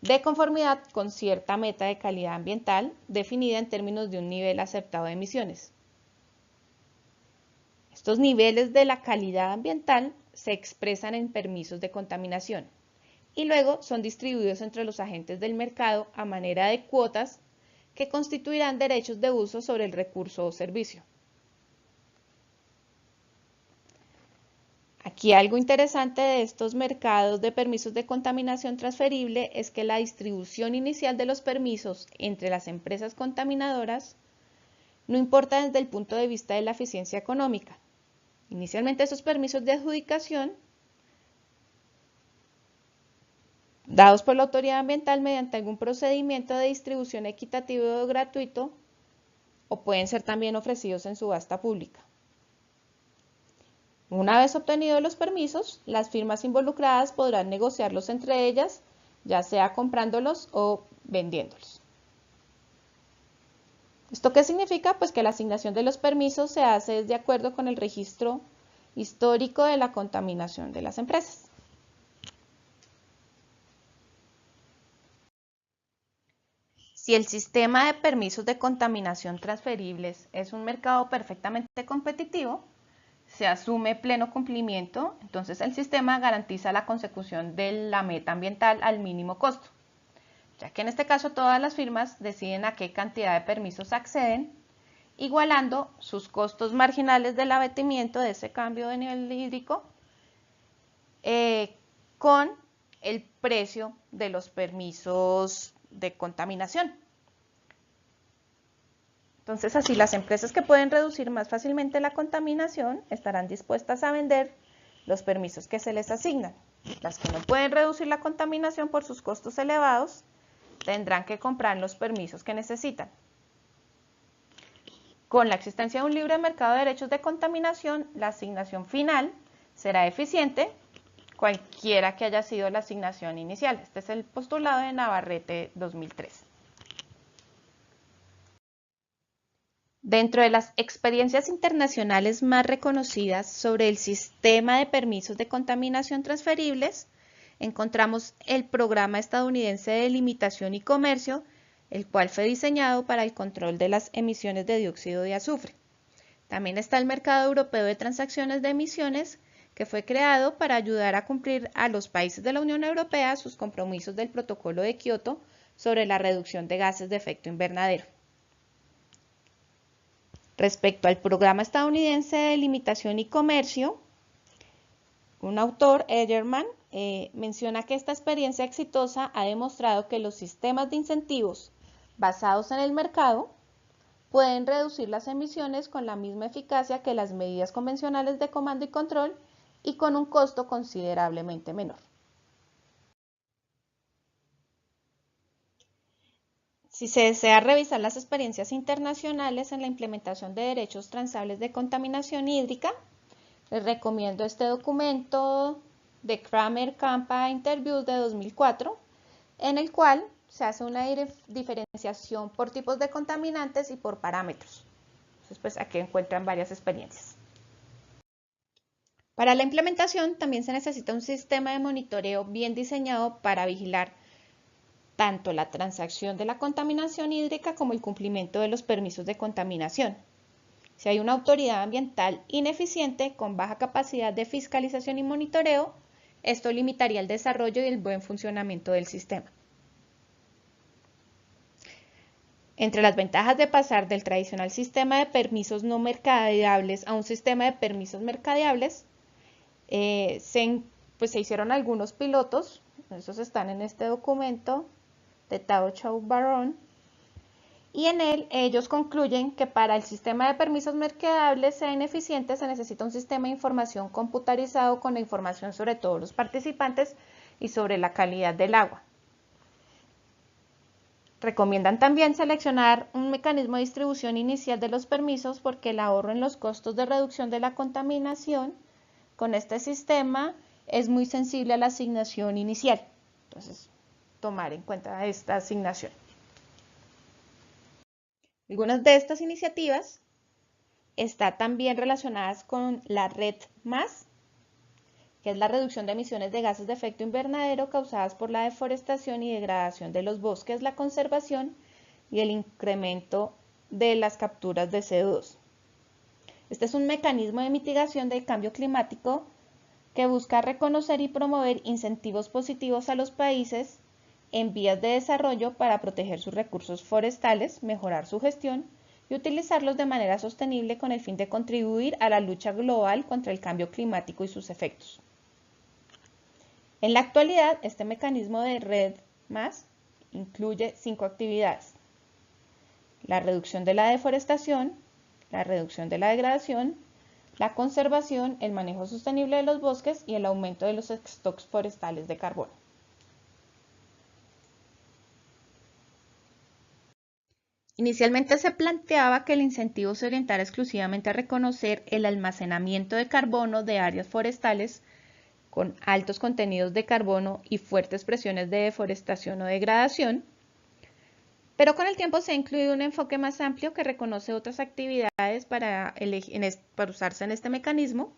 de conformidad con cierta meta de calidad ambiental definida en términos de un nivel aceptado de emisiones. Estos niveles de la calidad ambiental se expresan en permisos de contaminación y luego son distribuidos entre los agentes del mercado a manera de cuotas que constituirán derechos de uso sobre el recurso o servicio. Aquí algo interesante de estos mercados de permisos de contaminación transferible es que la distribución inicial de los permisos entre las empresas contaminadoras no importa desde el punto de vista de la eficiencia económica. Inicialmente esos permisos de adjudicación dados por la autoridad ambiental mediante algún procedimiento de distribución equitativo o gratuito o pueden ser también ofrecidos en subasta pública. Una vez obtenidos los permisos, las firmas involucradas podrán negociarlos entre ellas, ya sea comprándolos o vendiéndolos. ¿Esto qué significa? Pues que la asignación de los permisos se hace de acuerdo con el registro histórico de la contaminación de las empresas. Si el sistema de permisos de contaminación transferibles es un mercado perfectamente competitivo, se asume pleno cumplimiento, entonces el sistema garantiza la consecución de la meta ambiental al mínimo costo, ya que en este caso todas las firmas deciden a qué cantidad de permisos acceden, igualando sus costos marginales del abatimiento de ese cambio de nivel hídrico con el precio de los permisos de contaminación. Entonces, así las empresas que pueden reducir más fácilmente la contaminación estarán dispuestas a vender los permisos que se les asignan. Las que no pueden reducir la contaminación por sus costos elevados tendrán que comprar los permisos que necesitan. Con la existencia de un libre mercado de derechos de contaminación, la asignación final será eficiente, cualquiera que haya sido la asignación inicial. Este es el postulado de Navarrete 2003. Dentro de las experiencias internacionales más reconocidas sobre el sistema de permisos de contaminación transferibles, encontramos el Programa Estadounidense de Limitación y Comercio, el cual fue diseñado para el control de las emisiones de dióxido de azufre. También está el Mercado Europeo de Transacciones de Emisiones, que fue creado para ayudar a cumplir a los países de la Unión Europea sus compromisos del Protocolo de Kioto sobre la reducción de gases de efecto invernadero. Respecto al Programa Estadounidense de Limitación y Comercio, un autor, Ederman, menciona que esta experiencia exitosa ha demostrado que los sistemas de incentivos basados en el mercado pueden reducir las emisiones con la misma eficacia que las medidas convencionales de comando y control y con un costo considerablemente menor. Si se desea revisar las experiencias internacionales en la implementación de derechos transables de contaminación hídrica, les recomiendo este documento de Kramer Campa Interviews de 2004, en el cual se hace una diferenciación por tipos de contaminantes y por parámetros. Entonces, pues aquí encuentran varias experiencias. Para la implementación también se necesita un sistema de monitoreo bien diseñado para vigilar tanto la transacción de la contaminación hídrica como el cumplimiento de los permisos de contaminación. Si hay una autoridad ambiental ineficiente con baja capacidad de fiscalización y monitoreo, esto limitaría el desarrollo y el buen funcionamiento del sistema. Entre las ventajas de pasar del tradicional sistema de permisos no mercadeables a un sistema de permisos mercadeables, se hicieron algunos pilotos, esos están en este documento de Tao Chou Baron, y en él ellos concluyen que para el sistema de permisos mercadeables sea ineficiente se necesita un sistema de información computarizado con la información sobre todos los participantes y sobre la calidad del agua. Recomiendan también seleccionar un mecanismo de distribución inicial de los permisos porque el ahorro en los costos de reducción de la contaminación con este sistema es muy sensible a la asignación inicial. Entonces, tomar en cuenta esta asignación. Algunas de estas iniciativas están también relacionadas con la Red+, que es la reducción de emisiones de gases de efecto invernadero causadas por la deforestación y degradación de los bosques, la conservación y el incremento de las capturas de CO2. Este es un mecanismo de mitigación del cambio climático que busca reconocer y promover incentivos positivos a los países en vías de desarrollo para proteger sus recursos forestales, mejorar su gestión y utilizarlos de manera sostenible con el fin de contribuir a la lucha global contra el cambio climático y sus efectos. En la actualidad, este mecanismo de Red+ incluye 5 actividades: la reducción de la deforestación, la reducción de la degradación, la conservación, el manejo sostenible de los bosques y el aumento de los stocks forestales de carbono. Inicialmente se planteaba que el incentivo se orientara exclusivamente a reconocer el almacenamiento de carbono de áreas forestales con altos contenidos de carbono y fuertes presiones de deforestación o degradación, pero con el tiempo se ha incluido un enfoque más amplio que reconoce otras actividades para usarse en este mecanismo,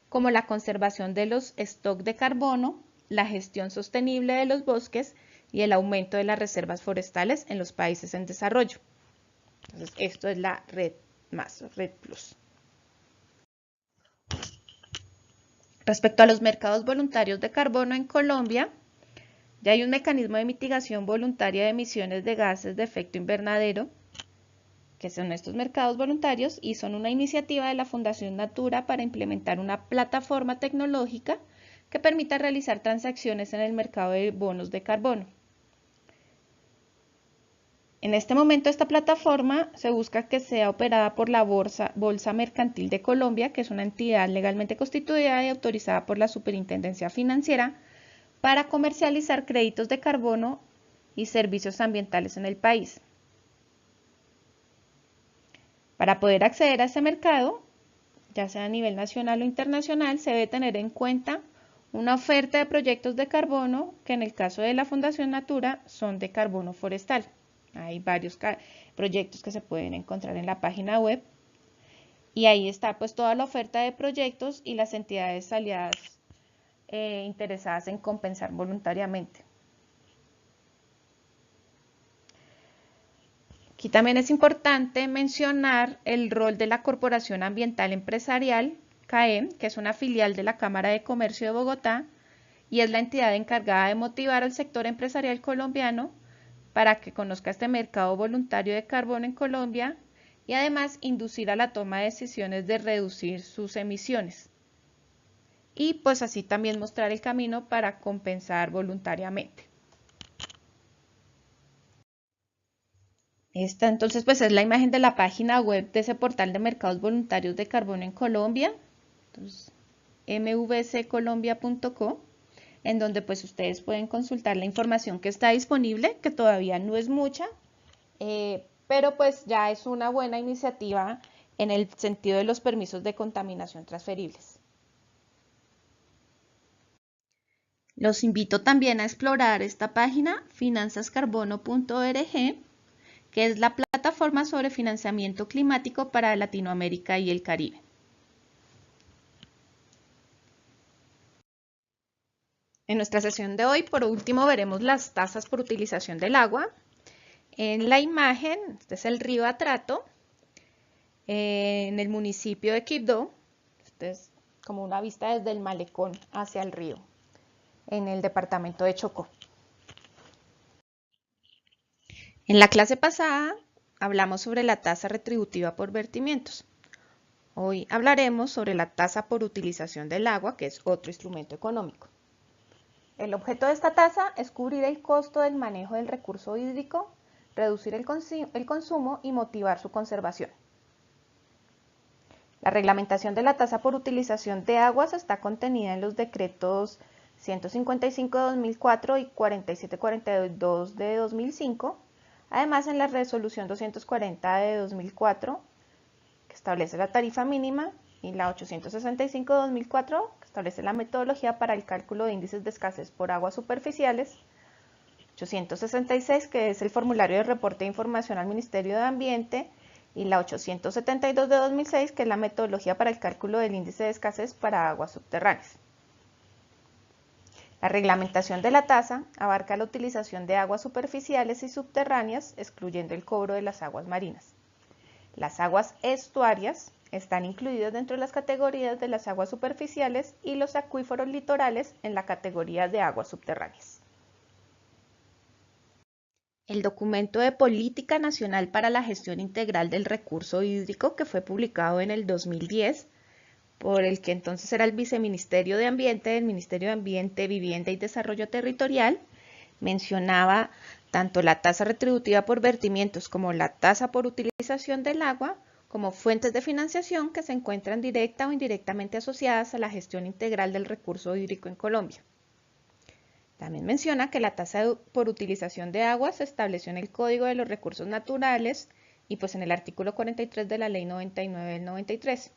como la conservación de los stocks de carbono, la gestión sostenible de los bosques y el aumento de las reservas forestales en los países en desarrollo. Entonces, esto es la Red Plus. Respecto a los mercados voluntarios de carbono en Colombia, ya hay un mecanismo de mitigación voluntaria de emisiones de gases de efecto invernadero, que son estos mercados voluntarios, y son una iniciativa de la Fundación Natura para implementar una plataforma tecnológica que permita realizar transacciones en el mercado de bonos de carbono. En este momento esta plataforma se busca que sea operada por la Bolsa Mercantil de Colombia, que es una entidad legalmente constituida y autorizada por la Superintendencia Financiera para comercializar créditos de carbono y servicios ambientales en el país. Para poder acceder a ese mercado, ya sea a nivel nacional o internacional, se debe tener en cuenta una oferta de proyectos de carbono que en el caso de la Fundación Natura son de carbono forestal. Hay varios proyectos que se pueden encontrar en la página web y ahí está pues toda la oferta de proyectos y las entidades aliadas interesadas en compensar voluntariamente. Aquí también es importante mencionar el rol de la Corporación Ambiental Empresarial, CAEM, que es una filial de la Cámara de Comercio de Bogotá y es la entidad encargada de motivar al sector empresarial colombiano para que conozca este mercado voluntario de carbono en Colombia y además inducir a la toma de decisiones de reducir sus emisiones. Y pues así también mostrar el camino para compensar voluntariamente. Esta entonces pues es la imagen de la página web de ese portal de mercados voluntarios de carbono en Colombia, entonces, mvccolombia.co, en donde pues ustedes pueden consultar la información que está disponible, que todavía no es mucha, pero pues ya es una buena iniciativa en el sentido de los permisos de contaminación transferibles. Los invito también a explorar esta página finanzascarbono.org, que es la plataforma sobre financiamiento climático para Latinoamérica y el Caribe. En nuestra sesión de hoy, por último, veremos las tasas por utilización del agua. En la imagen, este es el río Atrato, en el municipio de Quibdó. Este es como una vista desde el malecón hacia el río, en el departamento de Chocó. En la clase pasada hablamos sobre la tasa retributiva por vertimientos. Hoy hablaremos sobre la tasa por utilización del agua, que es otro instrumento económico. El objeto de esta tasa es cubrir el costo del manejo del recurso hídrico, reducir el consumo y motivar su conservación. La reglamentación de la tasa por utilización de aguas está contenida en los decretos 155 de 2004 y 4742 de 2005, además en la resolución 240 de 2004, que establece la tarifa mínima, y la 865 de 2004, que establece la metodología para el cálculo de índices de escasez por aguas superficiales, 866, que es el formulario de reporte de información al Ministerio de Ambiente, y la 872 de 2006, que es la metodología para el cálculo del índice de escasez para aguas subterráneas. La reglamentación de la tasa abarca la utilización de aguas superficiales y subterráneas, excluyendo el cobro de las aguas marinas. Las aguas estuarias están incluidas dentro de las categorías de las aguas superficiales y los acuíferos litorales en la categoría de aguas subterráneas. El documento de Política Nacional para la Gestión Integral del Recurso Hídrico, que fue publicado en el 2010, por el que entonces era el Viceministerio de Ambiente del Ministerio de Ambiente, Vivienda y Desarrollo Territorial, mencionaba tanto la tasa retributiva por vertimientos como la tasa por utilización del agua como fuentes de financiación que se encuentran directa o indirectamente asociadas a la gestión integral del recurso hídrico en Colombia. También menciona que la tasa por utilización de agua se estableció en el Código de los Recursos Naturales y pues en el artículo 43 de la Ley 99 del 93,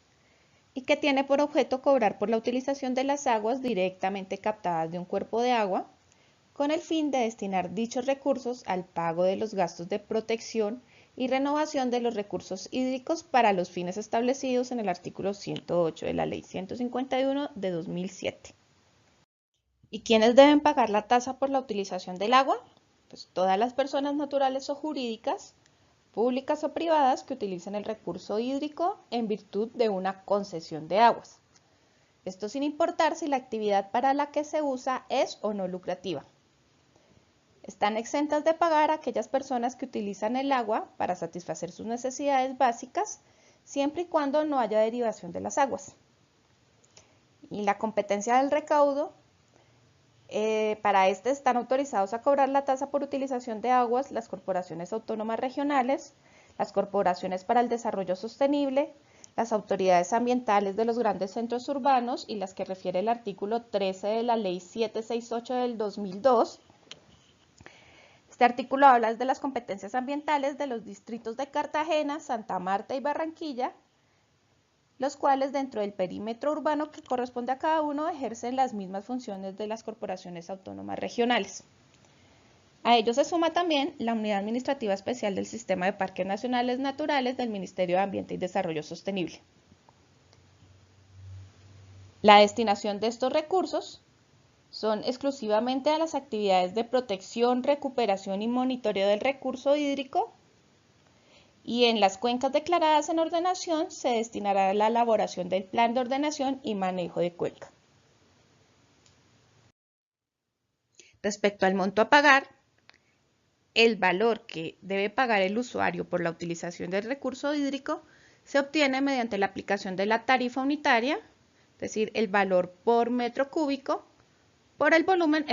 y que tiene por objeto cobrar por la utilización de las aguas directamente captadas de un cuerpo de agua, con el fin de destinar dichos recursos al pago de los gastos de protección y renovación de los recursos hídricos para los fines establecidos en el artículo 108 de la Ley 151 de 2007. ¿Y quiénes deben pagar la tasa por la utilización del agua? Pues todas las personas naturales o jurídicas, públicas o privadas que utilicen el recurso hídrico en virtud de una concesión de aguas. Esto sin importar si la actividad para la que se usa es o no lucrativa. Están exentas de pagar aquellas personas que utilizan el agua para satisfacer sus necesidades básicas, siempre y cuando no haya derivación de las aguas. Y la competencia del recaudo, para este están autorizados a cobrar la tasa por utilización de aguas las corporaciones autónomas regionales, las corporaciones para el desarrollo sostenible, las autoridades ambientales de los grandes centros urbanos y las que refiere el artículo 13 de la Ley 768 del 2002. Este artículo habla de las competencias ambientales de los distritos de Cartagena, Santa Marta y Barranquilla, los cuales dentro del perímetro urbano que corresponde a cada uno ejercen las mismas funciones de las corporaciones autónomas regionales. A ello se suma también la Unidad Administrativa Especial del Sistema de Parques Nacionales Naturales del Ministerio de Ambiente y Desarrollo Sostenible. La destinación de estos recursos son exclusivamente a las actividades de protección, recuperación y monitoreo del recurso hídrico, y en las cuencas declaradas en ordenación se destinará a la elaboración del plan de ordenación y manejo de cuenca. Respecto al monto a pagar, el valor que debe pagar el usuario por la utilización del recurso hídrico se obtiene mediante la aplicación de la tarifa unitaria, es decir, el valor por metro cúbico, por el volumen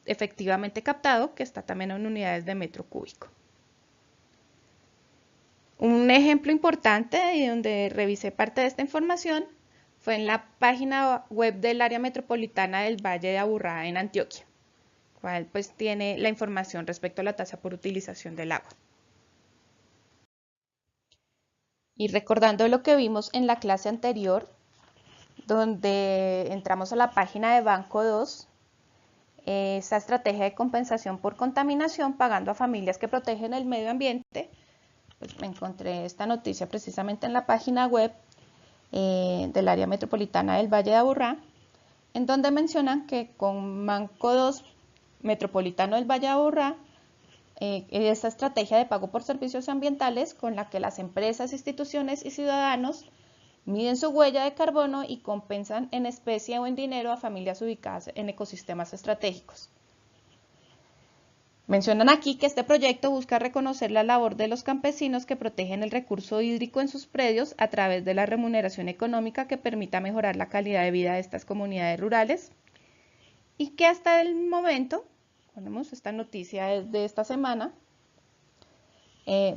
efectivamente captado, que está también en unidades de metro cúbico. Un ejemplo importante y donde revisé parte de esta información fue en la página web del área metropolitana del Valle de Aburrá en Antioquia, cual pues tiene la información respecto a la tasa por utilización del agua. Y recordando lo que vimos en la clase anterior, donde entramos a la página de Banco 2, esa estrategia de compensación por contaminación pagando a familias que protegen el medio ambiente, pues me encontré esta noticia precisamente en la página web del área metropolitana del Valle de Aburrá, en donde mencionan que con Banco 2 Metropolitano del Valle de Aburrá, esta estrategia de pago por servicios ambientales con la que las empresas, instituciones y ciudadanos miden su huella de carbono y compensan en especie o en dinero a familias ubicadas en ecosistemas estratégicos. Mencionan aquí que este proyecto busca reconocer la labor de los campesinos que protegen el recurso hídrico en sus predios a través de la remuneración económica que permita mejorar la calidad de vida de estas comunidades rurales, y que hasta el momento, ponemos esta noticia desde esta semana,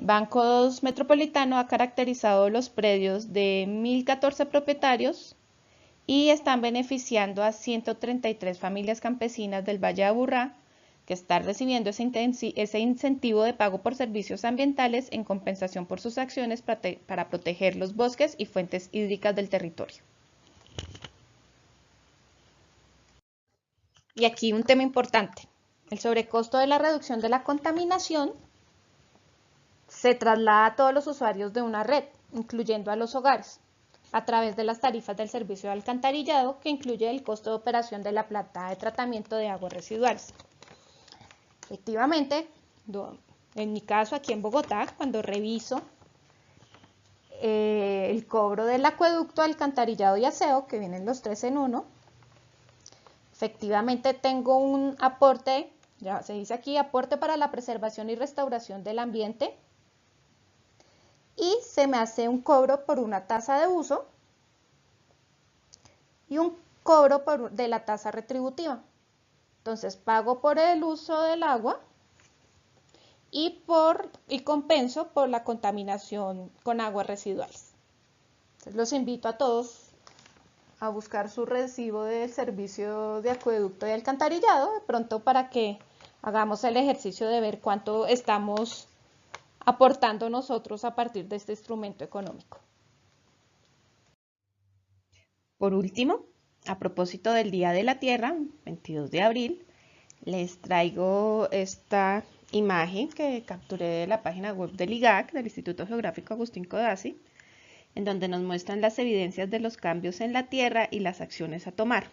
Banco 2 Metropolitano ha caracterizado los predios de 1.014 propietarios y están beneficiando a 133 familias campesinas del Valle de Aburrá, que están recibiendo ese incentivo de pago por servicios ambientales en compensación por sus acciones para proteger los bosques y fuentes hídricas del territorio. Y aquí un tema importante, el sobrecosto de la reducción de la contaminación se traslada a todos los usuarios de una red, incluyendo a los hogares, a través de las tarifas del servicio de alcantarillado, que incluye el costo de operación de la planta de tratamiento de aguas residuales. Efectivamente, en mi caso aquí en Bogotá, cuando reviso el cobro del acueducto, alcantarillado y aseo, que vienen los tres en uno, efectivamente tengo un aporte, ya se dice aquí, aporte para la preservación y restauración del ambiente, y se me hace un cobro por una tasa de uso y un cobro de la tasa retributiva. Entonces pago por el uso del agua y compenso por la contaminación con aguas residuales. Entonces los invito a todos a buscar su recibo del servicio de acueducto y alcantarillado, de pronto para que hagamos el ejercicio de ver cuánto estamos aportando nosotros a partir de este instrumento económico. Por último, a propósito del Día de la Tierra, 22 de abril, les traigo esta imagen que capturé de la página web del IGAC, del Instituto Geográfico Agustín Codazzi, en donde nos muestran las evidencias de los cambios en la Tierra y las acciones a tomar.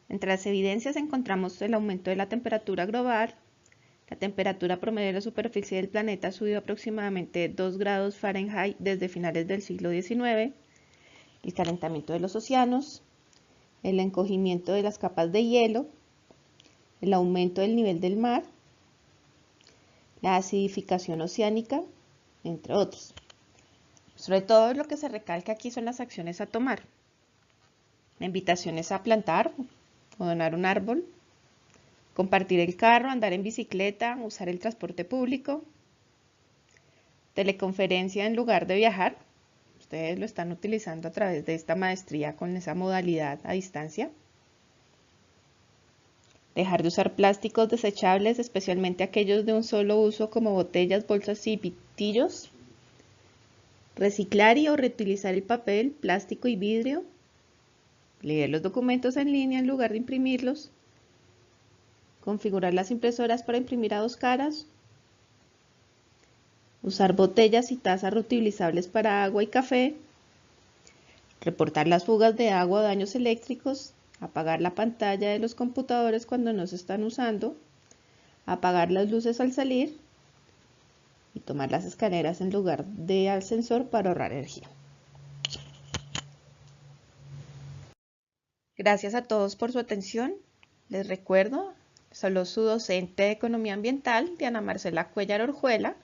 Entre las evidencias encontramos el aumento de la temperatura global. La temperatura promedio de la superficie del planeta ha subido aproximadamente 2 grados Fahrenheit desde finales del siglo XIX. El calentamiento de los océanos, el encogimiento de las capas de hielo, el aumento del nivel del mar, la acidificación oceánica, entre otros. Sobre todo lo que se recalca aquí son las acciones a tomar. La invitación es a plantar o donar un árbol, compartir el carro, andar en bicicleta, usar el transporte público, teleconferencia en lugar de viajar. Ustedes lo están utilizando a través de esta maestría con esa modalidad a distancia. Dejar de usar plásticos desechables, especialmente aquellos de un solo uso como botellas, bolsas y pitillos. Reciclar y o reutilizar el papel, plástico y vidrio. Leer los documentos en línea en lugar de imprimirlos. Configurar las impresoras para imprimir a 2 caras. Usar botellas y tazas reutilizables para agua y café. Reportar las fugas de agua o daños eléctricos. Apagar la pantalla de los computadores cuando no se están usando. Apagar las luces al salir. Y tomar las escaleras en lugar de ascensor para ahorrar energía. Gracias a todos por su atención. Les recuerdo, soy su docente de Economía Ambiental, Diana Marcela Cuellar Orjuela.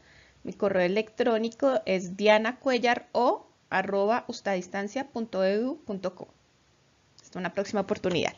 Mi correo electrónico es dianacuellar@ustadistancia.edu.co. Hasta una próxima oportunidad.